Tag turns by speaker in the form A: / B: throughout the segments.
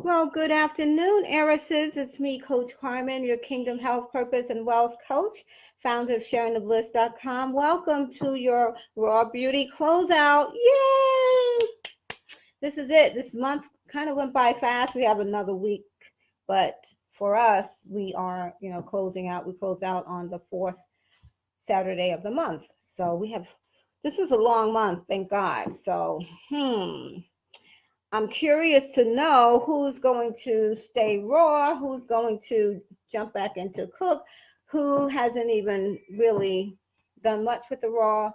A: Well, good afternoon, heiresses. It's me, Coach Carmen, your Kingdom Health, Purpose, and Wealth coach, founder of SharonTheBliss.com. Welcome to your Raw Beauty Closeout. Yay! This is it. This month kind of went by fast. We have another week, but for us, we are, closing out. We close out on the fourth Saturday of the month. So this was a long month, thank God. So, I'm curious to know who's going to stay raw, who's going to jump back into cook, who hasn't even really done much with the raw.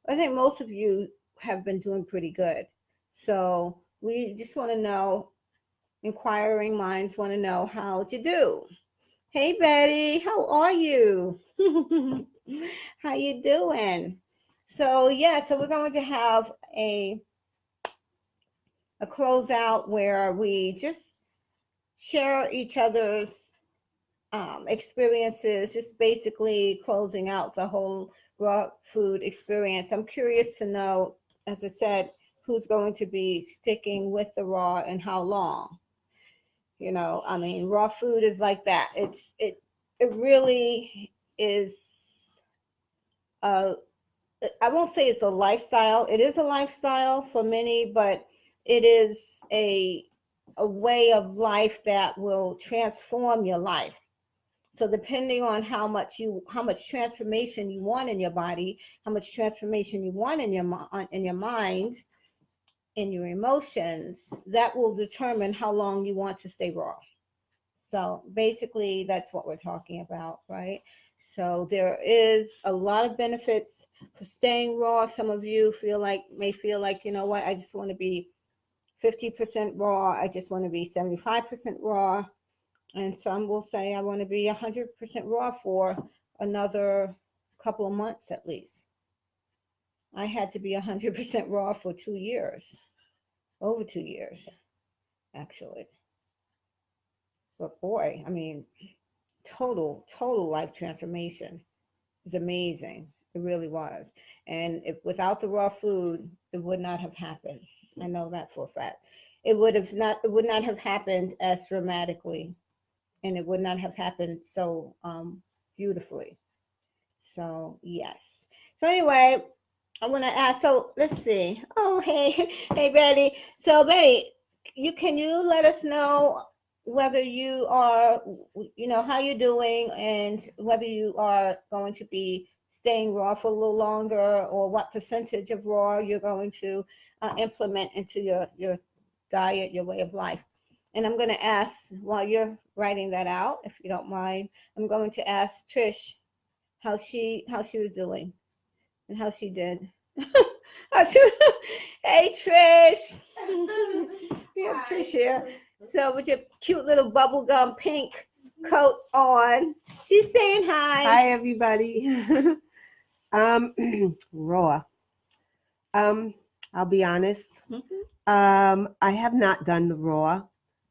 A: I think most of you have been doing pretty good. So we just want to know, inquiring minds want to know how to do. Hey Betty, how are you? How you doing? So yeah, so we're going to have a closeout where we just share each other's experiences, just basically closing out the whole raw food experience. I'm curious to know, as I said, who's going to be sticking with the raw and how long. I mean, raw food is like that. It really is a I won't say it's a lifestyle. It is a lifestyle for many, but it is a way of life that will transform your life. So depending on how much transformation you want in your body, how much transformation you want in your mind, in your emotions, that will determine how long you want to stay raw. So basically, that's what we're talking about, right? So there is a lot of benefits for staying raw. Some of you may feel like, you know what, I just want to be 50% raw. I just want to be 75% raw. And some will say, I want to be 100% raw for another couple of months at least. I had to be 100% raw for 2 years, over 2 years, actually. But boy, I mean, total life transformation is amazing. It really was. And if without the raw food, it would not have happened. I know that for a fact. It would not have happened as dramatically, and it would not have happened so beautifully. So yes. So anyway, I want to ask. So let's see. Oh hey, hey Betty. So Betty, can you let us know whether you are, how you're doing, and whether you are going to be staying raw for a little longer, or what percentage of raw you're going to implement into your diet, your way of life. And I'm going to ask, while you're writing that out, if you don't mind, I'm going to ask Trish how she was doing and how she did. Hey Trish, we have Trish here. So with your cute little bubblegum pink coat on, she's saying hi.
B: Hi, everybody. um, Raw. Um, I'll be honest. I have not done the raw.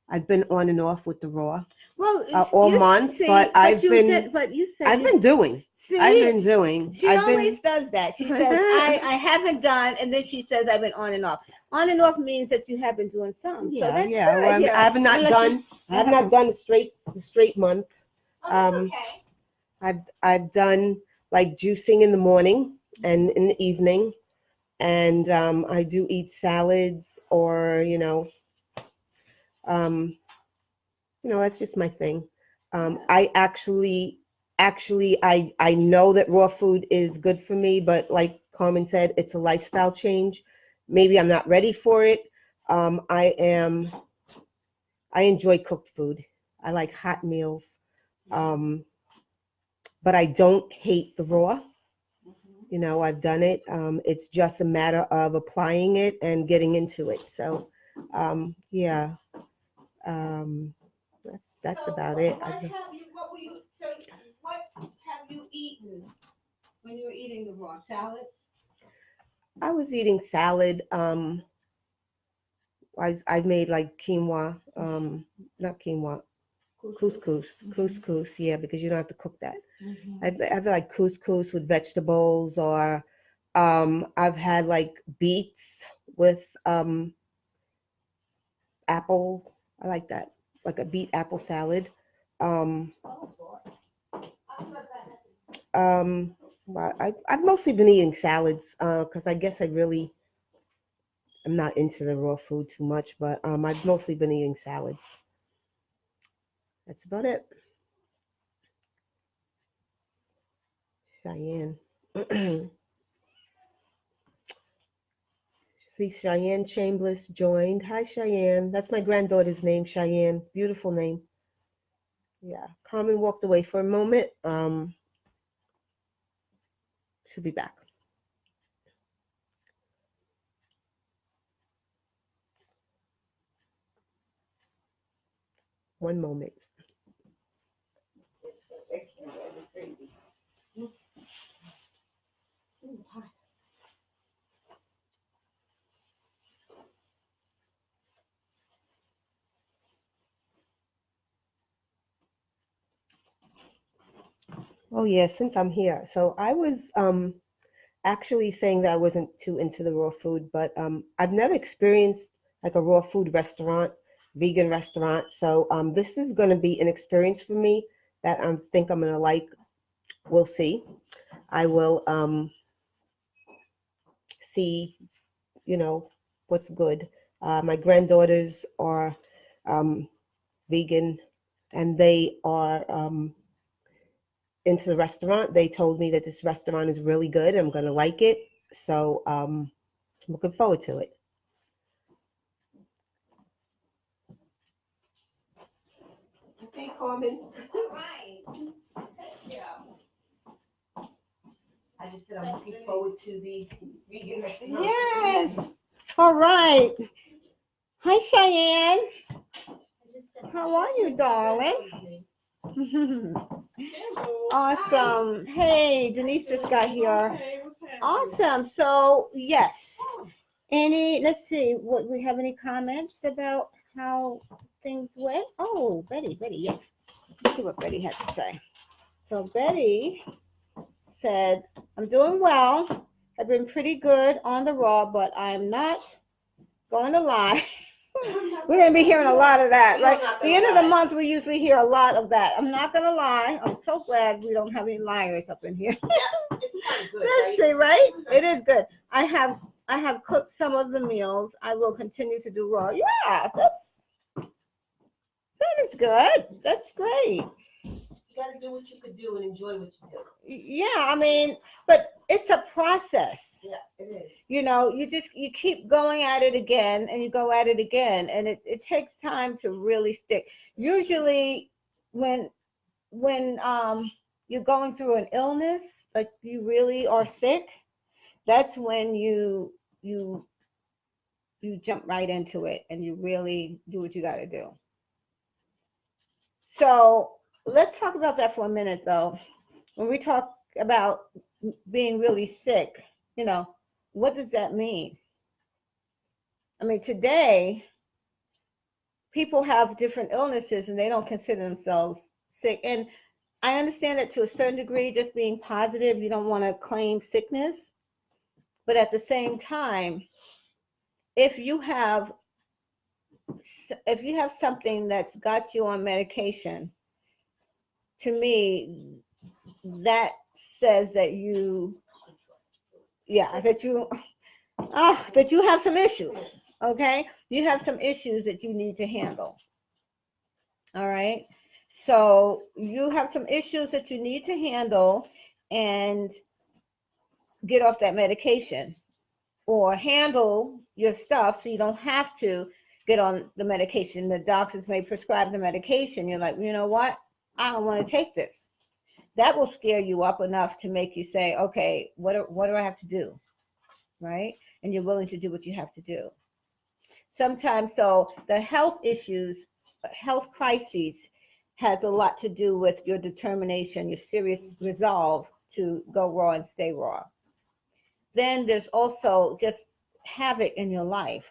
B: I've been on and off with the raw
A: Well,
B: all
A: you
B: month,
A: see,
B: but
A: but you did, but you said
B: I've been doing.
A: See,
B: I've been doing.
A: she
B: I've
A: always
B: been.
A: does that. She says, I haven't done, and then she says, I've been on and off. On and off means that you have been doing some. So
B: Yeah,
A: that's
B: yeah.
A: good.
B: Well,
A: Yeah.
B: I have not
A: Unless
B: done. I have not done the straight month.
A: Oh, that's
B: Um,
A: okay.
B: I've done like juicing in the morning and in the evening, and I do eat salads or um, that's just my thing. I actually, I know that raw food is good for me, but like Carmen said, it's a lifestyle change. Maybe I'm not ready for it. I am. I enjoy cooked food. I like hot meals, um, but I don't hate the raw. I've done it. It's just a matter of applying it and getting into it. So, yeah, um, that's
A: So
B: about it.
A: what have you eaten when you were eating the raw salads?
B: I was eating salad. I made like quinoa, not quinoa, couscous. Yeah, because you don't have to cook that. I've like couscous with vegetables, or I've had like beets with apple. I like that, like a beet apple salad. Um, well, I've mostly been eating salads because I guess I really am not into the raw food too much, but I've mostly been eating salads. That's about it. Cheyenne. See, Cheyenne Chambliss joined. Hi, Cheyenne. That's my granddaughter's name, Cheyenne. Beautiful name. Yeah. Carmen walked away for a moment. She'll be back. One moment. Oh yeah, since I'm here. So I was actually saying that I wasn't too into the raw food, but I've never experienced like a raw food restaurant, vegan restaurant. So this is going to be an experience for me that I think I'm going to like. We'll see. I will see, you know, what's good. My granddaughters are um, vegan, and they are into the restaurant. They told me that this restaurant is really good. I'm going to like it. So I'm looking forward to it. Okay, Carmen.
A: All right. Yeah.
B: I just said I'm looking forward to the vegan restaurant.
A: Yes. All right. Hi, Cheyenne. How are you, darling? Awesome. Hey, Denise just got here. Awesome. So, yes. Let's see, what we have any comments about how things went? Oh, Betty, yeah. Let's see what Betty had to say. So, Betty said, I'm doing well. I've been pretty good on the raw, but I'm not going to lie. We're going to be hearing a lot of that. Like, the end of the month, we usually hear a lot of that. I'm not going to lie. I'm so glad we don't have any liars up in here.
B: It's kind of good,
A: Let's see, right? It is good. I have cooked some of the meals. I will continue to do raw. Yeah, that is good. That's great.
B: You got to do what you could do and enjoy what you do.
A: Yeah, I mean, but it's a process.
B: Yeah, it is.
A: You know, you keep going at it again and you go at it again, and it takes time to really stick. Usually when you're going through an illness, like you really are sick, that's when you jump right into it and you really do what you got to do. So let's talk about that for a minute, though. When we talk about being really sick, what does that mean? I mean, today people have different illnesses and they don't consider themselves sick. And I understand that to a certain degree, just being positive, you don't want to claim sickness. But at the same time, if you have something that's got you on medication, to me, that says that that you have some issues. Okay, you have some issues that you need to handle. All right, so you have some issues that you need to handle and get off that medication, or handle your stuff so you don't have to get on the medication. The doctors may prescribe the medication. You're like, you know what? I don't want to take this. That will scare you up enough to make you say, okay, what do I have to do? Right? And you're willing to do what you have to do. Sometimes, so the health issues, health crises has a lot to do with your determination, your serious resolve to go raw and stay raw. Then there's also just havoc in your life.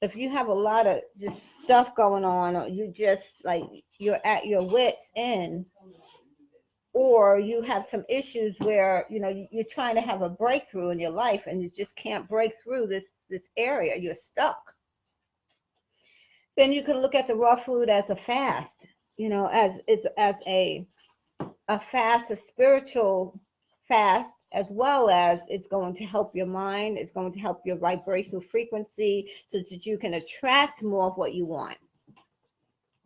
A: If you have a lot of just stuff going on, or you just like you're at your wits end, or you have some issues where you're trying to have a breakthrough in your life and you just can't break through this area, you're stuck, then you can look at the raw food as a fast, as a fast, a spiritual fast, as well as it's going to help your mind, it's going to help your vibrational frequency so that you can attract more of what you want,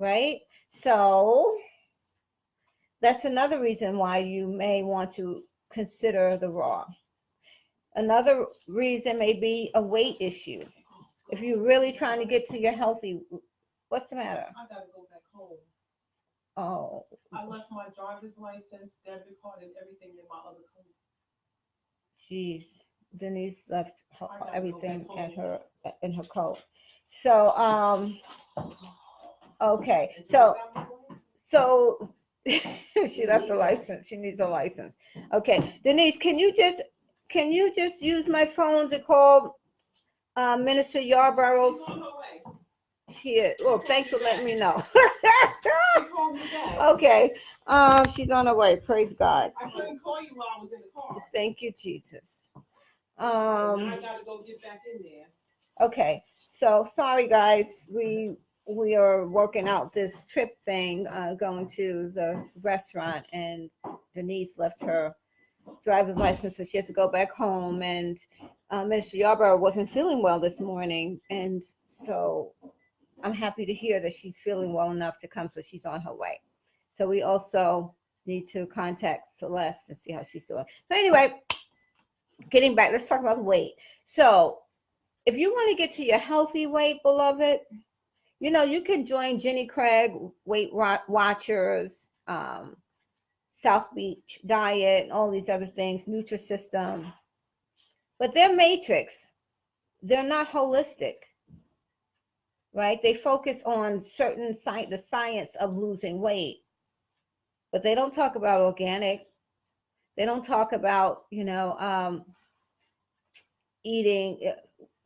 A: right? So that's another reason why you may want to consider the raw. Another reason may be a weight issue. If you're really trying to get to your healthy, what's the matter?
C: I gotta go back home.
A: Oh,
C: I left my driver's license, debit card, and everything in my other car.
A: geez. Denise left
C: I gotta go
A: everything
C: back
A: at
C: home.
A: her in her coat. So, okay. So she left the license. She needs a license. Okay, Denise, can you just use my phone to call Minister Yarborough's?
C: She's on her way.
A: She is. Well, thanks for letting me know.
C: She called me back.
A: Okay. She's on her way. Praise God.
C: I couldn't call you while I was in the car.
A: Thank you, Jesus.
C: Now I gotta go get back in there.
A: Okay. So sorry, guys. We are working out this trip thing, going to the restaurant, and Denise left her driver's license, so she has to go back home. And Minister Yarborough wasn't feeling well this morning, and so I'm happy to hear that she's feeling well enough to come, so she's on her way. So we also need to contact Celeste and see how she's doing. So anyway, getting back, let's talk about weight. So if you want to get to your healthy weight, beloved, you can join Jenny Craig, Weight Watchers, South Beach Diet, all these other things, Nutrisystem. But they're matrix. They're not holistic, right? They focus on the science of losing weight. But they don't talk about organic. They don't talk about, eating,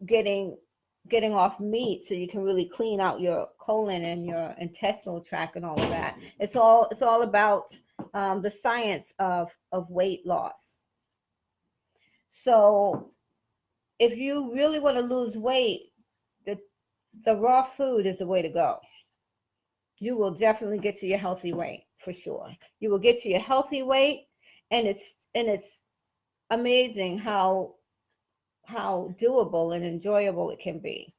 A: getting off meat so you can really clean out your colon and your intestinal tract and all of that. It's all about the science of weight loss. So if you really want to lose weight, the raw food is the way to go. You will definitely get to your healthy weight for sure. You will get to your healthy weight, and it's amazing how doable and enjoyable it can be.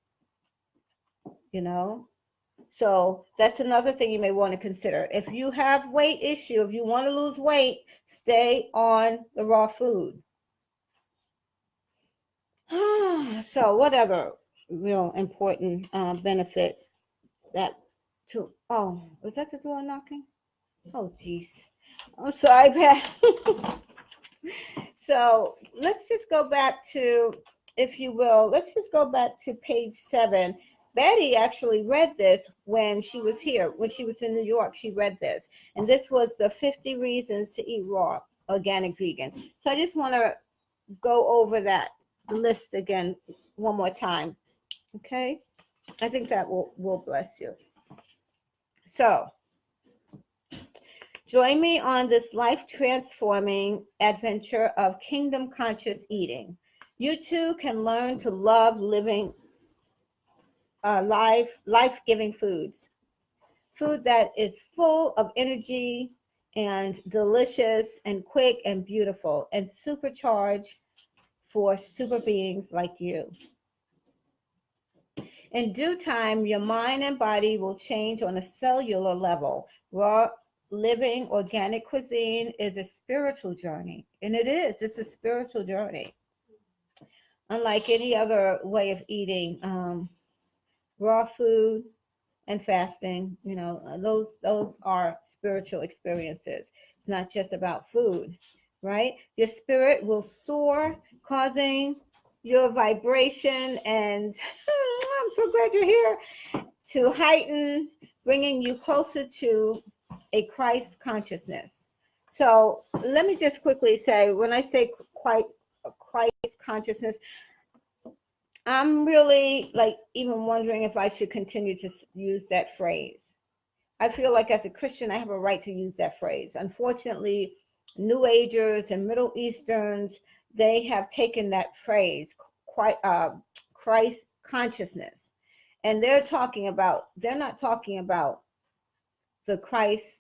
A: So that's another thing you may want to consider. If you have weight issue, if you want to lose weight, stay on the raw food. So whatever real important benefit that to, oh, was that the door knocking? Oh, geez. I'm sorry, Pat. So let's just go back to, if you will, let's just go back to page 7. Betty actually read this when she was here, when she was in New York. She read this, and this was the 50 reasons to eat raw, organic, vegan. So I just want to go over that list again one more time. Okay, I think that will bless you. So join me on this life-transforming adventure of kingdom conscious eating. You too can learn to love living life-giving foods. Food that is full of energy and delicious and quick and beautiful and supercharged for super beings like you. In due time, your mind and body will change on a cellular level. Raw living organic cuisine is a spiritual journey, and it's a spiritual journey. Unlike any other way of eating, raw food and fasting, those are spiritual experiences. It's not just about food, right? Your spirit will soar, causing your vibration, and I'm so glad you're here, to heighten, bringing you closer to a Christ consciousness. So let me just quickly say, when I say Christ consciousness, I'm really even wondering if I should continue to use that phrase. I feel like as a Christian, I have a right to use that phrase. Unfortunately, New Agers and Middle Easterns, they have taken that phrase, Christ consciousness, And they're not talking about the Christ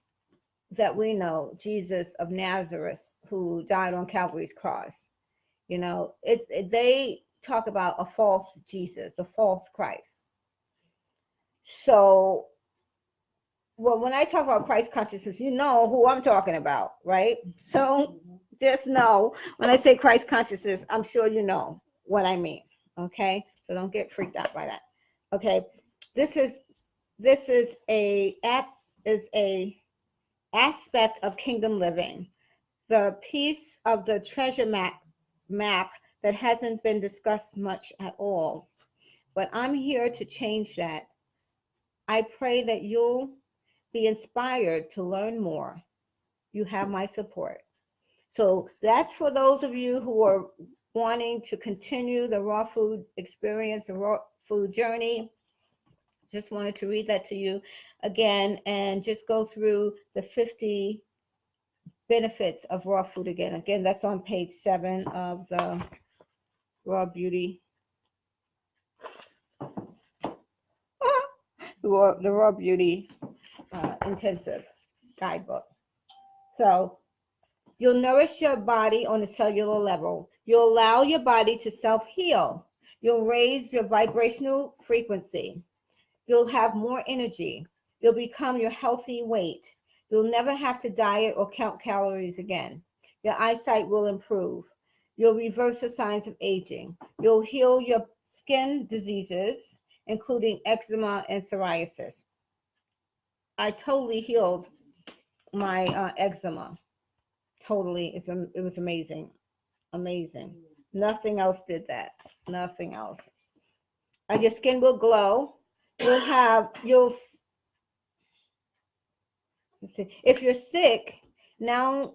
A: that we know, Jesus of Nazareth, who died on Calvary's cross. They talk about a false Jesus, a false Christ. So, well, when I talk about Christ consciousness, you know who I'm talking about, right? So just know when I say Christ consciousness, I'm sure you know what I mean. Okay, so don't get freaked out by that. Okay, this is a aspect of kingdom living, the piece of the treasure map that hasn't been discussed much at all. But I'm here to change that. I pray that you'll be inspired to learn more. You have my support. So that's for those of you who are wanting to continue the raw food experience, the raw food journey. Just wanted to read that to you again and just go through the 50 benefits of raw food again. Again, that's on page 7 of the Raw Beauty. The Raw Beauty Intensive Guidebook. So you'll nourish your body on a cellular level. You'll allow your body to self-heal. You'll raise your vibrational frequency. You'll have more energy. You'll become your healthy weight. You'll never have to diet or count calories again. Your eyesight will improve. You'll reverse the signs of aging. You'll heal your skin diseases, including eczema and psoriasis. I totally healed my eczema. Totally. It was amazing. Amazing. Nothing else did that. Nothing else. Your skin will glow. If you're sick now,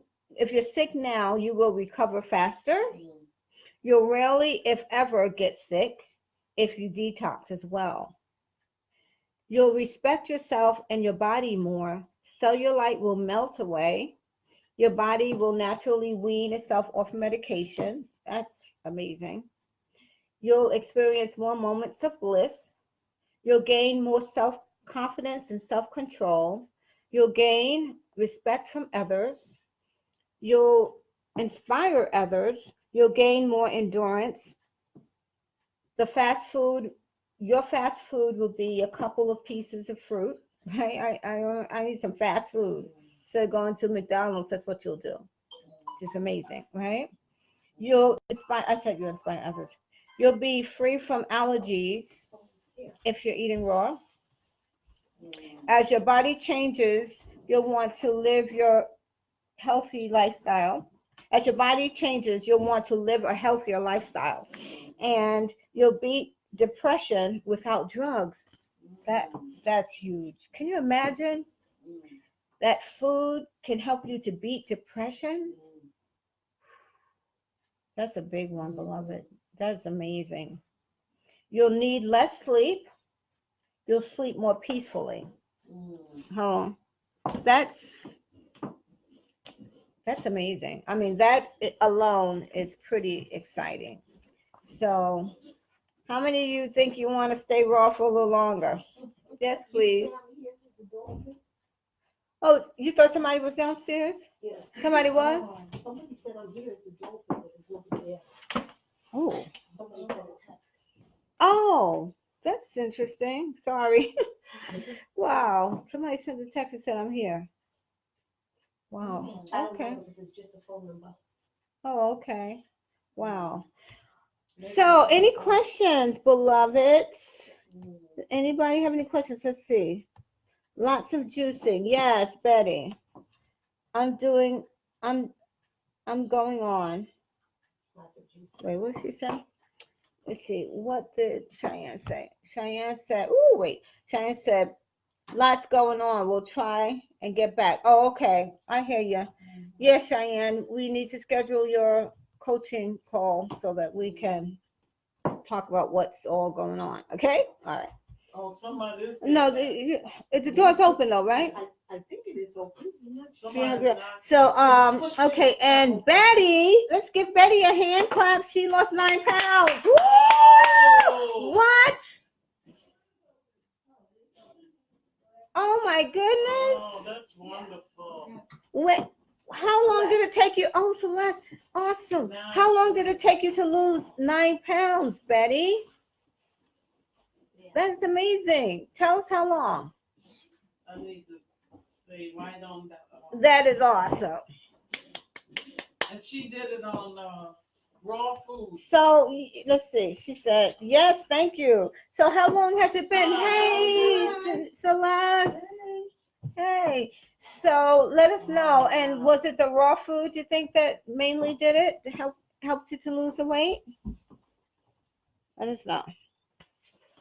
A: you will recover faster. You'll rarely, if ever, get sick if you detox as well. You'll respect yourself and your body more. Cellulite will melt away. Your body will naturally wean itself off medication. That's amazing. You'll experience more moments of bliss. You'll gain more self-confidence and self-control. You'll gain respect from others. You'll inspire others. You'll gain more endurance. Your fast food will be a couple of pieces of fruit. Right? I need some fast food. Instead of going to McDonald's, that's what you'll do. Just amazing, right? You'll inspire others. You'll be free from allergies if you're eating raw. As your body changes, you'll want to live your healthy lifestyle. As your body changes, you'll want to live a healthier lifestyle. And you'll beat depression without drugs. That's huge. Can you imagine that food can help you to beat depression? That's a big one, beloved. That's amazing. You'll need less sleep. You'll sleep more peacefully. Oh, that's amazing. I mean, that alone is pretty exciting. So, how many of you think you want to stay raw for a little longer? Yes, please. Oh, you thought somebody was downstairs?
D: Yeah.
A: Somebody was?
D: Somebody said I'm here at the door, but it wasn't there.
A: Oh.
D: Somebody sent a text.
A: Oh, that's interesting. Sorry. Wow. Somebody sent a text and said I'm here. Wow.
D: I don't
A: Okay.
D: know if it's just a phone number.
A: Oh, okay. Wow. So, any questions, beloveds? Anybody have any questions? Let's see. Lots of juicing. Yes, Betty. I'm going on.
D: Lots of juice.
A: Wait, what did she say? Let's see. What did Cheyenne say? Cheyenne said, lots going on. We'll try and get back. Oh, okay. I hear you. Yeah, Cheyenne, we need to schedule your coaching call so that we can talk about what's all going on. Okay? All right.
C: Oh, somebody is.
A: No, the door's open though, right?
D: I think it is open.
C: Somebody
A: Yeah. So, okay, and Betty, let's give Betty a hand clap. She lost 9 pounds. Woo! What? Oh my
C: Oh,
A: goodness.
C: that's wonderful.
A: When, how long did it take you? Oh, Celeste, awesome. How long did it take you to lose 9 pounds, Betty? That's amazing. Tell us how long.
C: I need to stay right on that.
A: That is awesome.
C: And she did it on raw food.
A: So let's see. She said, yes, thank you. So how long has it been? Hey, Celeste. Hey. So let us know. And was it the raw food you think that mainly did it to helped you to lose the weight? Let us know.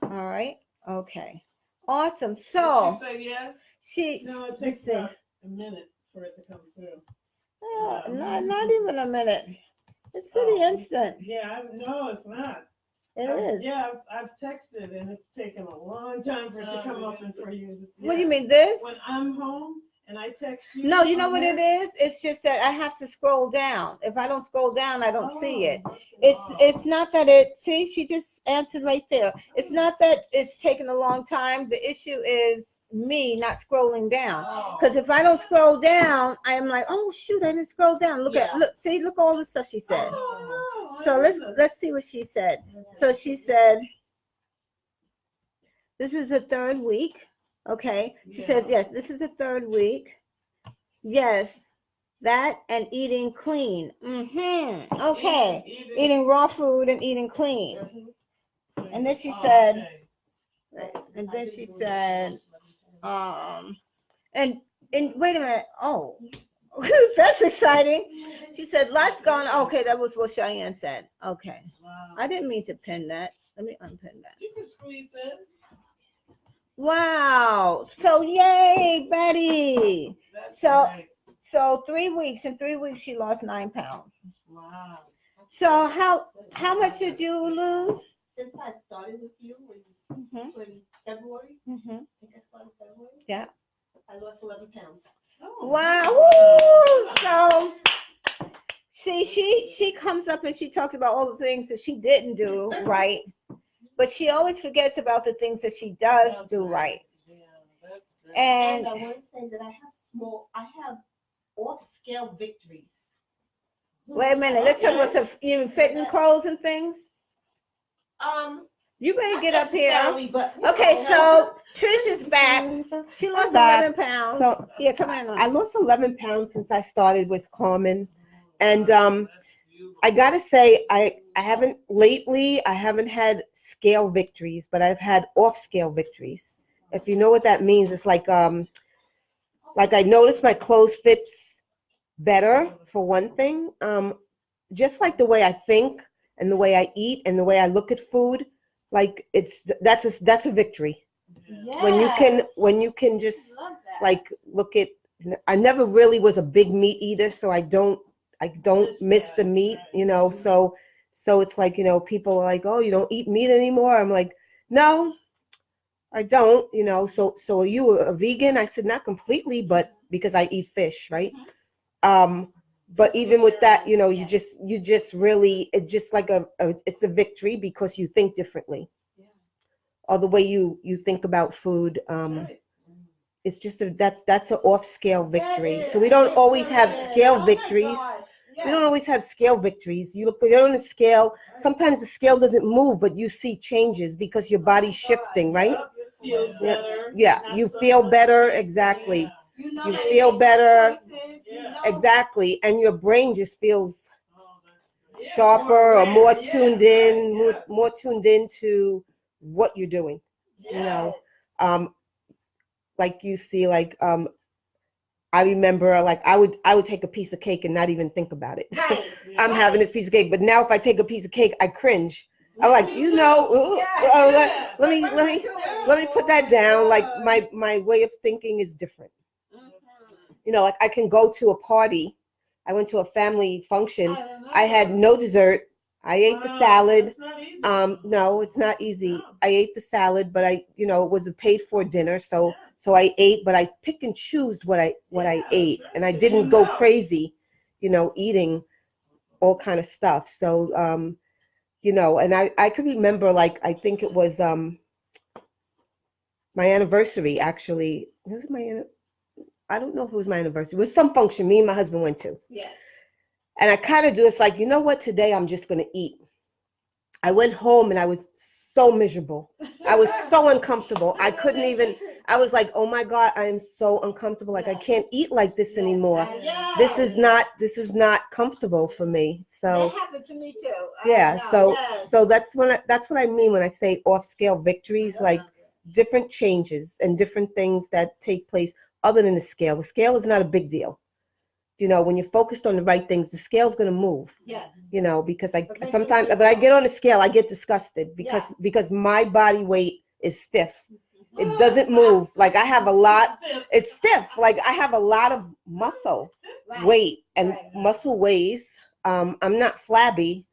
A: All right. Okay. Awesome. So
C: Did she say yes?
A: she
C: No, it takes
A: listen.
C: about a minute for it to come through.
A: Not even a minute. It's pretty
C: Oh.
A: instant.
C: Yeah, no, it's not.
A: It is.
C: Yeah, I've texted and it's taken a long time for it to come up and for you.
A: What do you mean this?
C: When I'm home and I text you.
A: No, you know
C: on
A: what
C: there-
A: it is? It's just that I have to scroll down. If I don't scroll down, I don't see it.
C: Oh,
A: It's not that it, see, she just answered right there. It's not that it's taken a long time. The issue is me not scrolling down. Because if I don't scroll down, I am like, oh shoot, I didn't scroll down. Look look all the stuff she said. So let's see what she said. So she said, this is the third week. Okay. She says, yes, this is the third week. Yes, that and eating clean. Okay. Eating raw food and eating clean. And then she said, and then she said, and wait a minute. Oh, that's exciting. She said, lots gone. Okay, that was what Cheyenne said. Okay.
C: Wow.
A: I didn't mean to pin that. Let me unpin that.
C: You can squeeze in.
A: Wow. So yay, Betty.
C: That's
A: So-
C: great.
A: So 3 weeks. In 3 weeks, she lost 9 pounds.
C: Wow.
A: So how much did you lose?
D: Since I started with you
A: Mm-hmm.
D: in February,
A: Mm-hmm.
D: I think I started February.
A: Yeah.
D: I lost 11 pounds.
C: Oh,
A: Wow. Woo! So see, she comes up and she talks about all the things that she didn't do right, but she always forgets about the things that she does do right.
C: Yeah, that's great.
A: And
D: And I want to say that I have off-scale victories.
A: wait a minute, let's talk about some even fitting clothes and things. You better get up here.
D: Necessarily, but,
A: Okay, so Trish is back. She lost
B: back.
A: 11 pounds.
B: So
A: Yeah, come on.
B: I lost 11 pounds since I started with Carmen. And
C: That's beautiful.
B: I gotta say, I haven't lately, I haven't had scale victories, but I've had off scale victories. If you know what that means, it's like I noticed my clothes fits better for one thing. Just like the way I think and the way I eat and the way I look at food, like that's a victory.
C: Yeah.
B: When you can just like look at, I never really was a big meat eater, so I don't miss the meat, you know. So it's like, you know, people are like, oh, you don't eat meat anymore. I'm like, no, I don't, you know. So are you a vegan? I said, not completely, but because I eat fish, right? But even with that, you know, you just really, it's just like it's a victory because you think differently.
C: Yeah.
B: Or the way you think about food.
C: Right.
B: It's just that's an off scale victory. So we don't always have scale victories. We don't always have scale victories. You're on a scale. Sometimes the scale doesn't move, but you see changes because your body's shifting, right?
C: Yep, it feels
B: Yeah.
C: better.
B: Yeah,
C: Not
B: you
C: so
B: feel
C: much-
B: better, exactly.
C: Yeah.
B: You feel better,
C: Yeah.
B: exactly, and your brain just feels
C: Oh, that's great. Yeah,
B: sharper or more
C: aware.
B: tuned
C: Yeah,
B: in,
C: right, yeah.
B: more tuned into what you're doing. You know, like you see, like I remember, like I would take a piece of cake and not even think about it. I'm having this piece of cake, but now if I take a piece of cake, I cringe. I'm like, you know, let me put that down. Like my way of thinking is different. You know, like I can go to a party. I went to a family function. I had no dessert. I ate the salad.
C: It's not easy.
B: No, it's not easy.
C: No.
B: I ate the salad, but it was a paid for dinner. So I ate, but I pick and choose what I ate, and I didn't go crazy, eating all kind of stuff. So, and I could remember, like, I think it was my anniversary, actually. Was it I don't know if it was my anniversary. It was some function me and my husband went to.
A: Yes.
B: And I kind of do, it's like, you know what, today I'm just going to eat. I went home and I was so miserable. I was so uncomfortable. I couldn't even, I was like, oh my God, I am so uncomfortable. Like, I can't eat like this anymore. This is not comfortable for me. So
A: That happened to me too.
B: yeah, so
A: Yes.
B: so that's what I mean when I say off scale victories, like different changes and different things that take place other than the scale. The scale is not a big deal. You know, when you're focused on the right things, the scale's going to move.
A: Yes.
B: You know, because
A: Eventually
B: sometimes,
A: it
B: but I
A: will.
B: get on the scale, I get disgusted because
A: Yeah.
B: because my body weight is stiff. It doesn't move. Like I have a lot. It's stiff. Like I have a lot of muscle
A: Right.
B: weight, and
A: Right.
B: muscle weighs. I'm not flabby.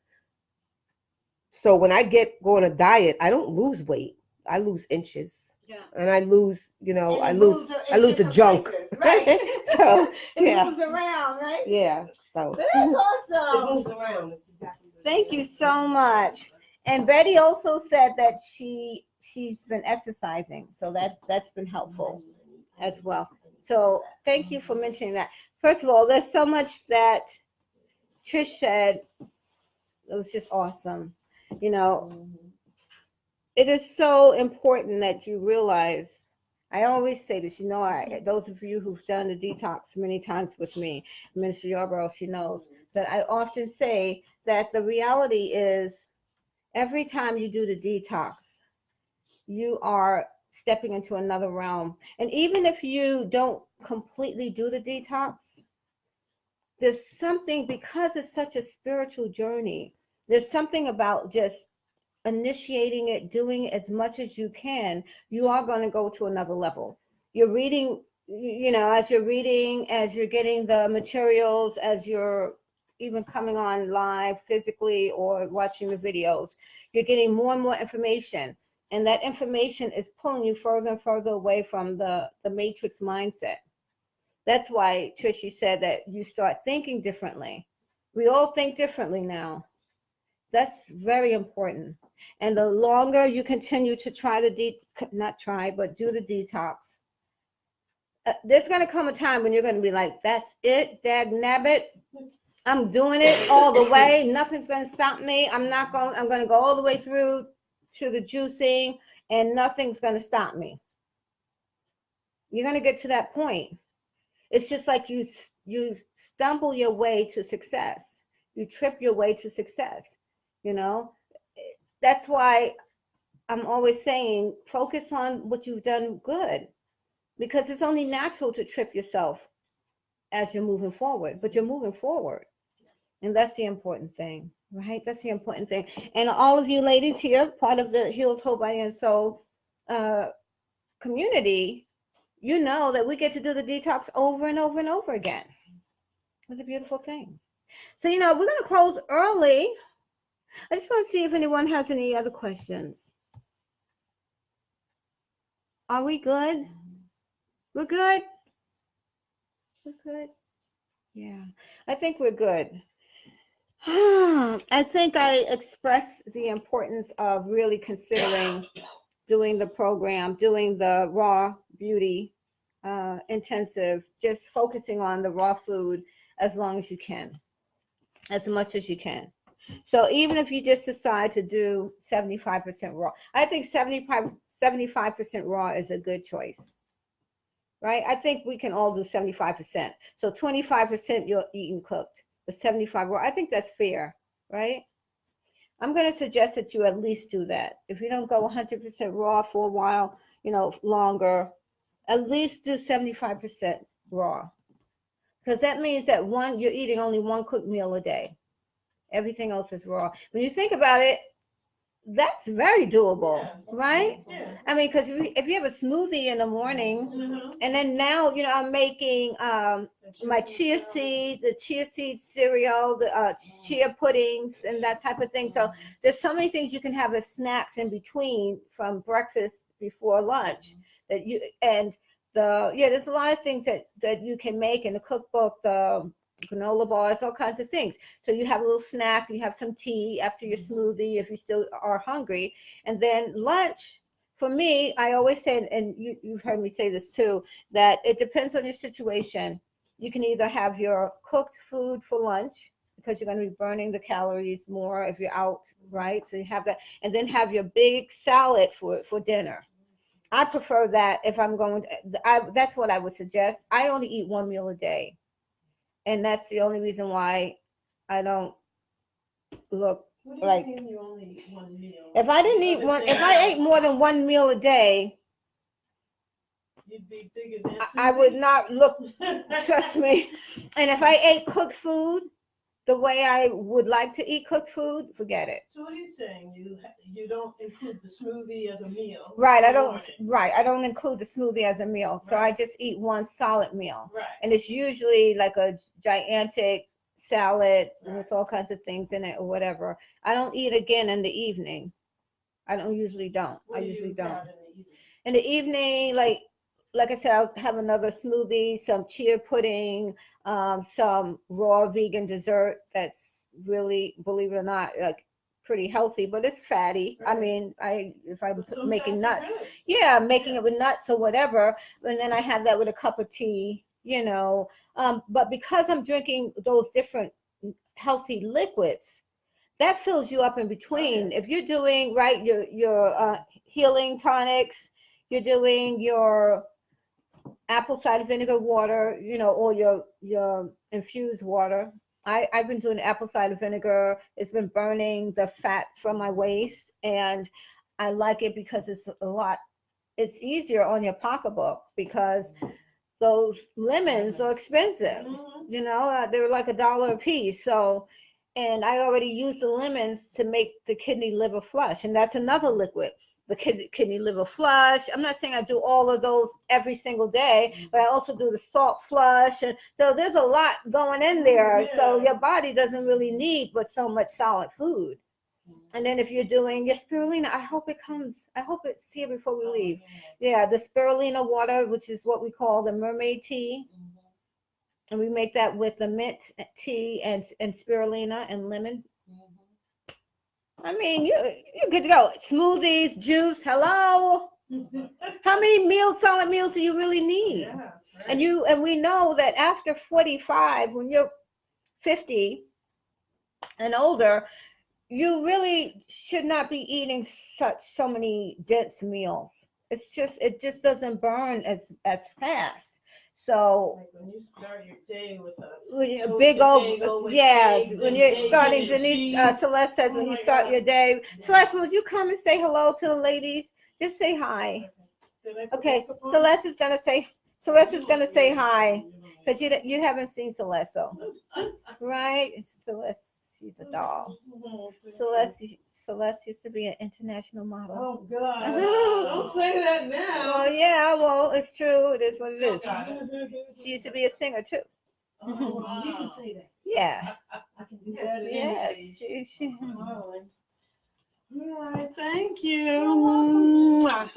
B: So when I go on a diet, I don't lose weight. I lose inches.
A: Yeah.
B: And I lose, you know,
A: And
B: I
A: it
B: lose
A: moves
B: I
A: in
B: lose the
A: different
B: junk.
A: places. Right.
B: So
A: It
B: yeah.
A: moves around, right?
B: Yeah. So
A: But that's awesome. Thank you so much. And Betty also said that she's been exercising, so that's been helpful as well. So thank you for mentioning that. First of all, there's so much that Trish said. It was just awesome. You know, it is so important that you realize. I always say this, you know, those of you who've done the detox many times with me, Minister Yarborough, she knows that I often say that the reality is every time you do the detox, you are stepping into another realm. And even if you don't completely do the detox, there's something, because it's such a spiritual journey, there's something about just initiating it, doing as much as you can, you are going to go to another level. You're reading, you know, as you're reading, as you're getting the materials, as you're even coming on live physically or watching the videos, you're getting more and more information. And that information is pulling you further and further away from the matrix mindset. That's why, Trish, you said that you start thinking differently. We all think differently now. That's very important. And the longer you continue to try to not try, but do the detox, there's going to come a time when you're going to be like, that's it, dag nabbit. I'm doing it all the way. Nothing's going to stop me. I'm going to go all the way through to the juicing and nothing's going to stop me. You're going to get to that point. It's just like you stumble your way to success. You trip your way to success. You know, that's why I'm always saying focus on what you've done good, because it's only natural to trip yourself as you're moving forward, but you're moving forward. And that's the important thing, right? That's the important thing. And all of you ladies here, part of the Healed Whole Body and Soul community, you know that we get to do the detox over and over and over again. It's a beautiful thing. So, you know, we're going to close early. I just want to see if anyone has any other questions. Are we good? We're good? We're good? Yeah, I think we're good. I think I expressed the importance of really considering doing the program, doing the raw beauty intensive, just focusing on the raw food as long as you can, as much as you can. So even if you just decide to do 75% raw, I think 75% raw is a good choice, right? I think we can all do 75%. So 25% you're eating cooked, but 75 raw. I think that's fair, right? I'm going to suggest that you at least do that. If you don't go 100% raw for a while, you know, longer, at least do 75% raw. Because that means that you're eating only one cooked meal a day. Everything else is raw. When you think about it, that's very doable, right?
C: Yeah.
A: I mean, because if you have a smoothie in the morning,
C: Mhm.
A: and then now, you know, I'm making my chia seed cereal, the chia puddings and that type of thing. So there's so many things you can have as snacks in between from breakfast before lunch there's a lot of things that you can make in the cookbook, the granola bars, all kinds of things. So you have a little snack, you have some tea after your smoothie if you still are hungry, and then lunch, for me, I always say, and you've heard me say this too, that it depends on your situation. You can either have your cooked food for lunch because you're going to be burning the calories more if you're out, right? So you have that, and then have your big salad for dinner. I prefer that if I'm going. That's what I would suggest. I only eat one meal a day, and that's the only reason why I don't look
C: What do you
A: like.
C: mean you only eat one meal?
A: If I didn't eat
C: Other
A: one,
C: things
A: if I ate more than one meal a day,
C: you'd be big as Aunt
A: I would
C: Susie?
A: not look. Trust me. And if I ate cooked food the way I would like to eat cooked food, forget it.
C: So what are you saying? You don't include the smoothie as a meal?
A: Right. I
C: in the
A: don't.
C: morning?
A: Right. I don't include the smoothie as a meal, so I
C: Right.
A: just eat one solid meal,
C: Right.
A: and it's usually like a gigantic salad with
C: Right.
A: all kinds of things in it or whatever. I don't eat again in the evening. I don't usually don't.
C: What
A: I
C: do you
A: usually don't.
C: have in the evening?
A: In the evening, like I said, I'll have another smoothie, some chia pudding, some raw vegan dessert that's really, believe it or not, like pretty healthy, but it's fatty. I
C: Right.
A: mean, if I'm
C: But
A: making
C: sometimes
A: nuts,
C: they're good.
A: yeah, I'm making it with nuts or whatever, and then I have that with a cup of tea, you know. But because I'm drinking those different healthy liquids, that fills you up in between.
C: Okay.
A: If you're doing right your healing tonics, you're doing your apple cider vinegar water, you know, or your infused water. I've been doing apple cider vinegar. It's been burning the fat from my waist, and I like it because it's easier on your pocketbook because those lemons are expensive.
C: Mhm.
A: You know, they're like $1 a piece. So, and I already use the lemons to make the kidney liver flush, and that's another liquid. The kidney liver flush. I'm not saying I do all of those every single day, but I also do the salt flush, and so there's a lot going in there. So
C: Yeah.
A: your body doesn't really need but so much solid food. And then if you're doing your spirulina, I hope it's here before we
C: Oh,
A: leave.
C: yeah.
A: Yeah, the spirulina water, which is what we call the mermaid tea. And we make that with the mint tea and spirulina and lemon. I mean, you're good to go. Smoothies, juice, hello. How many solid meals do you really need?
C: Yeah, right.
A: And we know that after 45, when you're 50 and older, you really should not be eating so many dense meals. It just doesn't burn as fast. So
C: Like when you start your day with
A: when you-
C: toast
A: big
C: bagel
A: old
C: with
A: yes,
C: eggs
A: when
C: and
A: you're
C: bacon
A: starting,
C: and
A: Denise
C: cheese.
A: Celeste says
C: Oh
A: when you
C: my
A: start
C: God.
A: your day.
C: Yeah.
A: Celeste, would you come and say hello to the ladies? Just say hi.
C: Did I put
A: Okay,
C: makeup on?
A: Celeste is gonna say hi because you haven't seen Celeste, so right? Celeste, she's a doll. Celeste used to be an international model.
C: Oh God! Don't say that now.
A: Oh yeah, well it's true. It is what it
C: Still
A: is.
C: got it.
A: She used to be a singer too.
C: Oh, wow. You can say that.
A: Yeah.
C: I can do that at
A: Yes.
C: any age.
A: She.
C: Modeling. All right, thank you. Mwah.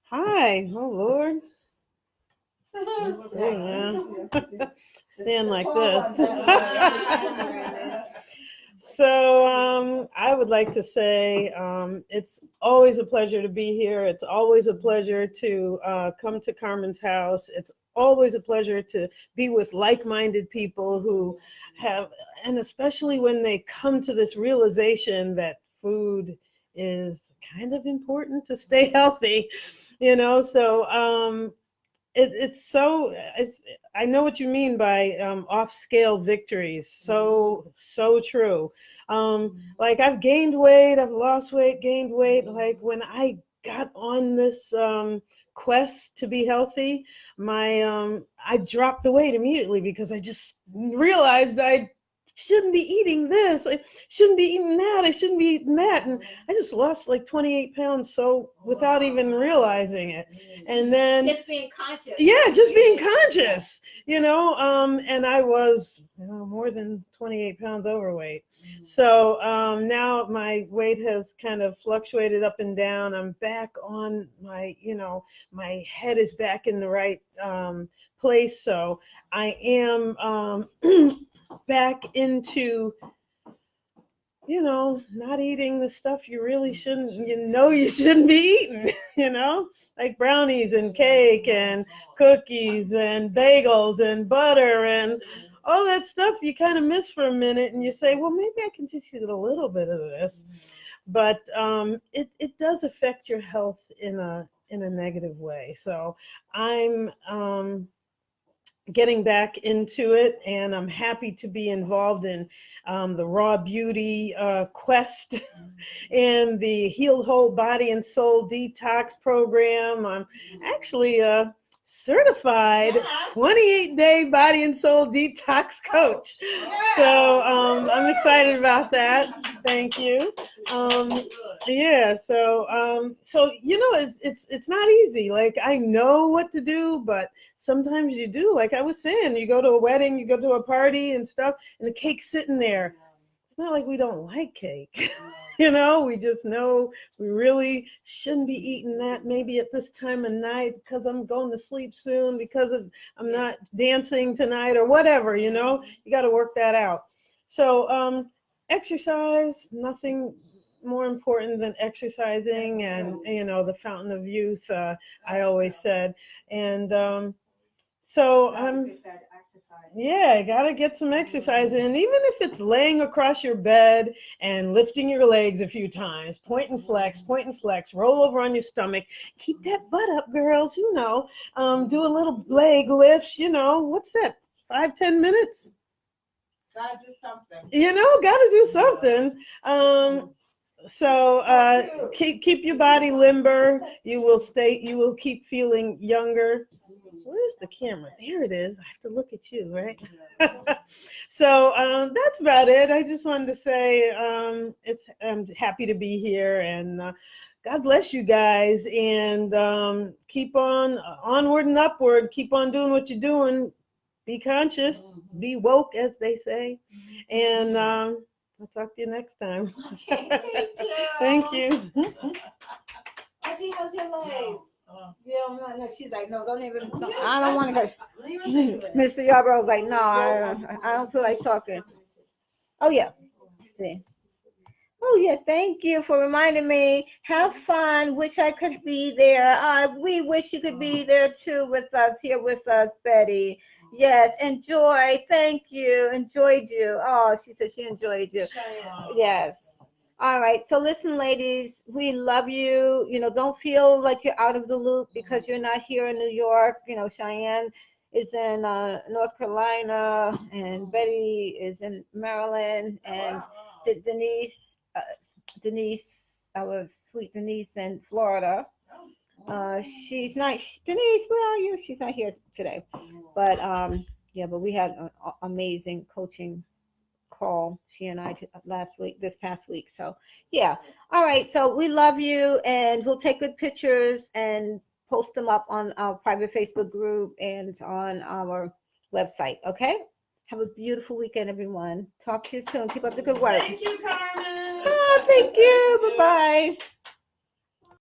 C: Hi, oh Lord. Hey, man. Stand like this. So I would like to say it's always a pleasure to be here. It's always a pleasure to come to Carmen's house. It's always a pleasure to be with like-minded people who have, and especially when they come to this realization that food is kind of important to stay healthy, you know. So I know what you mean by off-scale victories. So true. Like I've gained weight, I've lost weight, gained weight. Like when I got on this quest to be healthy, I dropped the weight immediately because I just realized I shouldn't be eating this. I shouldn't be eating that. I shouldn't be eating that. And I just lost like 28 pounds so without even realizing it. And then
A: Just being conscious.
C: yeah, just being conscious, you know, and I was more than 28 pounds overweight. So now my weight has kind of fluctuated up and down. I'm back on my head is back in the right place. So I am back into you know, not eating the stuff you really shouldn't, you shouldn't be eating, like brownies and cake and cookies and bagels and butter and all that stuff you kind of miss for a minute, and you say, well, maybe I can just eat a little bit of this. But it does affect your health in a negative way. So I'm getting back into it, and I'm happy to be involved in the Raw Beauty quest and the Healed Whole Body and Soul Detox program. I'm actually a certified 28-day body and soul detox coach. So I'm excited about that. Thank you. Yeah, so it's not easy. Like, I know what to do, but sometimes you do. Like I was saying, you go to a wedding, you go to a party and stuff, and the cake's sitting there. It's not like we don't like cake. We just know we really shouldn't be eating that maybe at this time of night because I'm going to sleep soon, because I'm not dancing tonight or whatever, you got to work that out. So exercise, nothing more important than exercising, and the fountain of youth, I always said. And so I gotta get some exercise in, even if it's laying across your bed and lifting your legs a few times, point and flex, roll over on your stomach, keep that butt up, girls, do a little leg lifts, what's that, 5-10 minutes?
D: Gotta do something.
C: Gotta do something. So keep your body limber. You will keep feeling younger. Where's the camera? There it is. I have to look at you, right? So that's about it. I just wanted to say I'm happy to be here, and God bless you guys, and keep on onward and upward. Keep on doing what you're doing. Be conscious, be woke, as they say, and I'll talk to you next time. Thank you.
A: Effie, how's your leg? No, she's like, no, don't even. No, I don't want to go. Mr. Yarborough's like, no, I don't feel like talking. Oh yeah, let's see. Oh yeah, thank you for reminding me. Have fun. Wish I could be there. We wish you could be there too with us, here with us, Betty. Yes, enjoy. Thank you. Enjoyed you. Oh, she said she enjoyed you. Yes. All right. So listen, ladies, we love you. Don't feel like you're out of the loop because you're not here in New York. Cheyenne is in North Carolina, and Betty is in Maryland, and Denise, our sweet Denise in Florida. She's not, Denise, where are you? She's not here today. But but we had an amazing coaching call, she and I, this past week. So yeah. All right. So we love you, and we'll take good pictures and post them up on our private Facebook group and on our website. Okay. Have a beautiful weekend, everyone. Talk to you soon. Keep up the good work.
C: Thank you, Carmen.
A: Oh, thank you. Bye-bye.